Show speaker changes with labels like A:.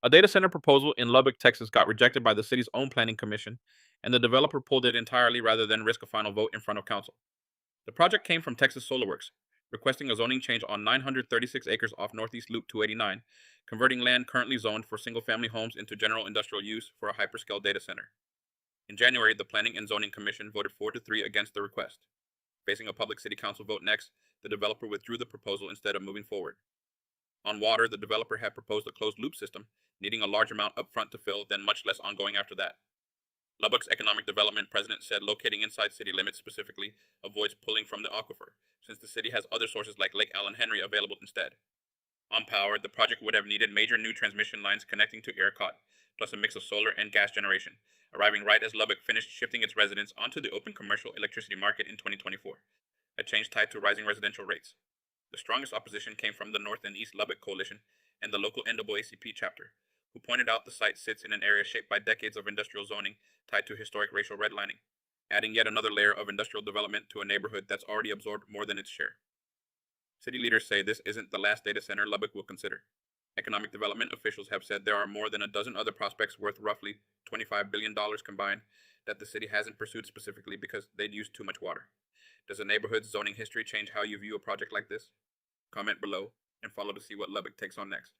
A: A data center proposal in Lubbock, Texas got rejected by the city's own planning commission, and the developer pulled it entirely rather than risk a final vote in front of council. The project came from Texas Solarworks, requesting a zoning change on 936 acres off Northeast Loop 289, converting land currently zoned for single-family homes into general industrial use for a hyperscale data center. In January, the Planning and Zoning Commission voted 4-3 against the request. Facing a public city council vote next, the developer withdrew the proposal instead of moving forward. On water, the developer had proposed a closed-loop system, needing a large amount upfront to fill, then much less ongoing after that. Lubbock's Economic Development president said locating inside city limits specifically avoids pulling from the aquifer, since the city has other sources like Lake Allen Henry available instead. On power, the project would have needed major new transmission lines connecting to ERCOT, plus a mix of solar and gas generation, arriving right as Lubbock finished shifting its residents onto the open commercial electricity market in 2024, a change tied to rising residential rates. The strongest opposition came from the North and East Lubbock Coalition and the local NAACP chapter, who pointed out the site sits in an area shaped by decades of industrial zoning tied to historic racial redlining, adding yet another layer of industrial development to a neighborhood that's already absorbed more than its share. City leaders say this isn't the last data center Lubbock will consider. Economic development officials have said there are more than a dozen other prospects worth roughly $25 billion combined that the city hasn't pursued specifically because they'd use too much water. Does a neighborhood's zoning history change how you view a project like this? Comment below and follow to see what Lubbock takes on next.